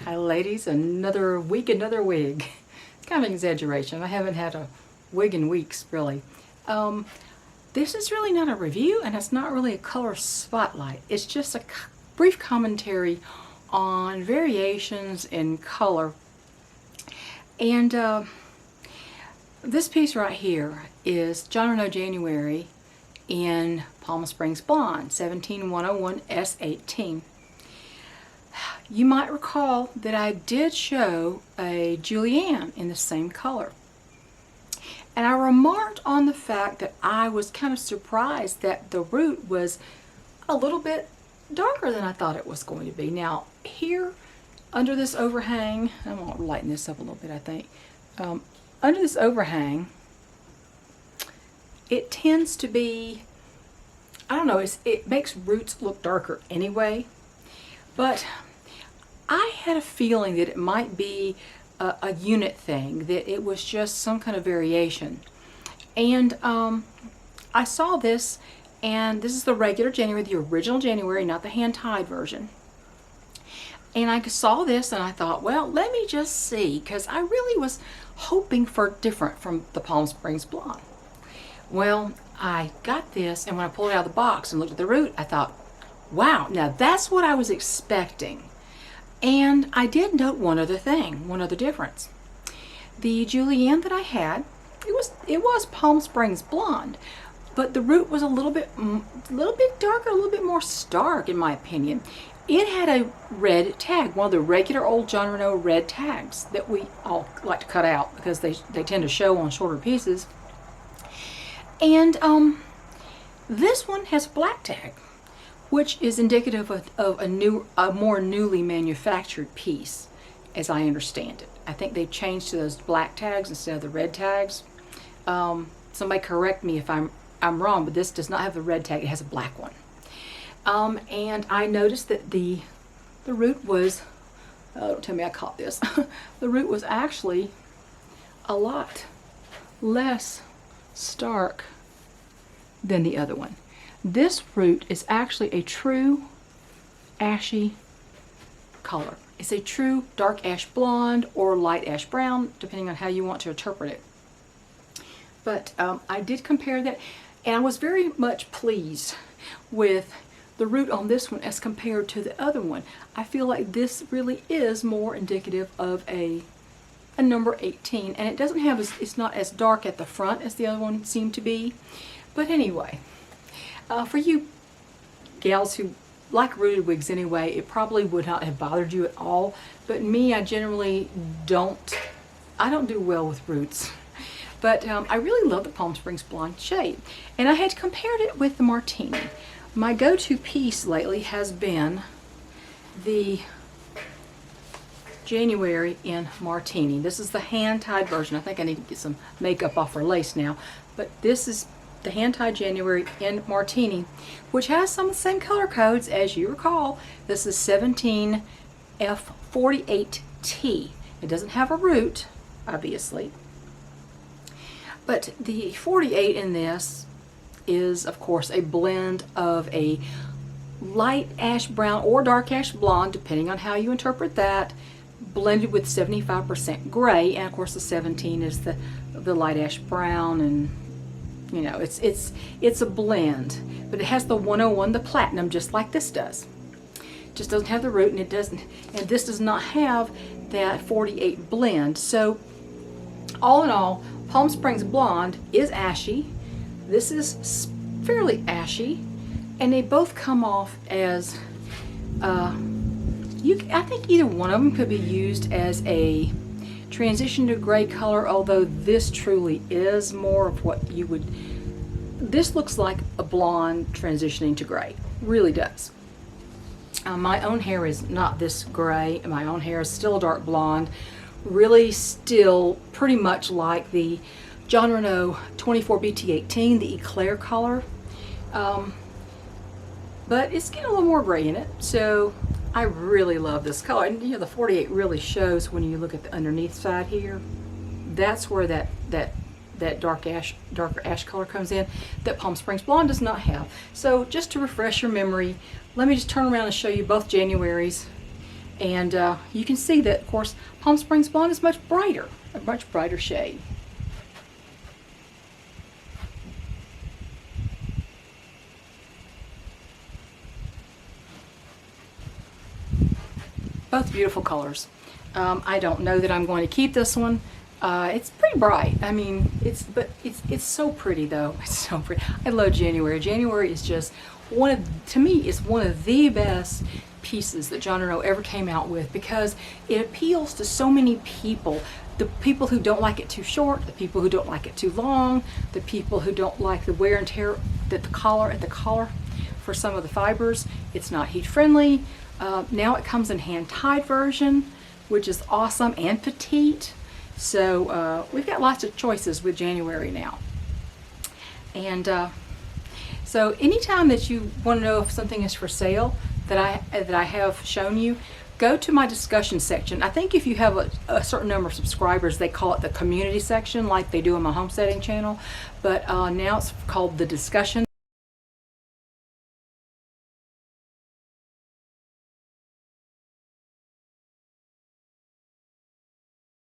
Hi ladies, another week, another wig. It's kind of an exaggeration. I haven't had a wig in weeks, really. This is really not a review, and it's not really a color spotlight. It's just a brief commentary on variations in color. And this piece right here is John Renault January in Palm Springs Blonde, 17101 S18. You might recall that I did show a Julienne in the same color. And I remarked on the fact that I was kind of surprised that the root was a little bit darker than I thought it was going to be. Now here under this overhang, I'm going to lighten this up a little bit I think. Under this overhang, it tends to be, I don't know, it makes roots look darker anyway. But I had a feeling that it might be a unit thing, that it was just some kind of variation. And I saw this, and this is the regular January, the original January, not the hand-tied version. And I saw this and I thought, well, let me just see, because I really was hoping for different from the Palm Springs Blonde. Well, I got this, and when I pulled it out of the box and looked at the root, I thought, wow, now that's what I was expecting. And I did note one other thing, one other difference. The Julienne that I had, it was Palm Springs Blonde, but the root was a little bit darker, a little bit more stark in my opinion. It had a red tag, one of the regular old John Renault red tags that we all like to cut out because they tend to show on shorter pieces. And this one has a black tag, which is indicative of a more newly manufactured piece, as I understand it. I think they've changed to those black tags instead of the red tags. Somebody correct me if I'm wrong, but this does not have the red tag, it has a black one. And I noticed that the root was, don't tell me I caught this, the root was actually a lot less stark than the other one. This root is actually a true ashy color. It's a true dark ash blonde or light ash brown, depending on how you want to interpret it. But I did compare that, and I was very much pleased with the root on this one as compared to the other one. I feel like this really is more indicative of a number 18, and it doesn't have it's not as dark at the front as the other one seemed to be. But anyway, for you gals who like rooted wigs anyway, it probably would not have bothered you at all. But me, I generally don't do well with roots. But I really love the Palm Springs Blonde shade. And I had compared it with the Martini. My go-to piece lately has been the January in Martini. This is the hand-tied version. I think I need to get some makeup off her lace now. But this is the hand-tied January in Martini, which has some of the same color codes as you recall. This is 17F48T. It doesn't have a root, obviously, but the 48 in this is, of course, a blend of a light ash brown or dark ash blonde, depending on how you interpret that, blended with 75% gray, and of course the 17 is the light ash brown, and you know, it's a blend, but it has the 101, the platinum, just like this does. Just doesn't have the root, and this does not have that 48 blend. So all in all, Palm Springs Blonde is ashy. This is fairly ashy, and they both come off as I think either one of them could be used as a transition to gray color, although this truly is more of what you would, this looks like a blonde transitioning to gray, really does. My own hair is not this gray. My own hair is still a dark blonde, really still pretty much like the John Renault 24BT18, the Eclair color, but it's getting a little more gray in it, so I really love this color. And you know, the 48 really shows when you look at the underneath side here. That's where that darker ash color comes in that Palm Springs Blonde does not have. So just to refresh your memory, let me just turn around and show you both Januaries. And you can see that, of course, Palm Springs Blonde is much brighter, a much brighter shade. Both beautiful colors. I don't know that I'm going to keep this one. It's pretty bright. I mean, it's so pretty though. It's so pretty. I love January. January is just to me, is one of the best pieces that John Renault ever came out with, because it appeals to so many people. The people who don't like it too short, the people who don't like it too long, the people who don't like the wear and tear at the collar for some of the fibers. It's not heat friendly. Now it comes in hand-tied version, which is awesome, and petite. So we've got lots of choices with January now. And so anytime that you want to know if something is for sale that I have shown you, go to my discussion section. I think if you have a certain number of subscribers, they call it the community section like they do on my homesteading channel, but now it's called the discussion.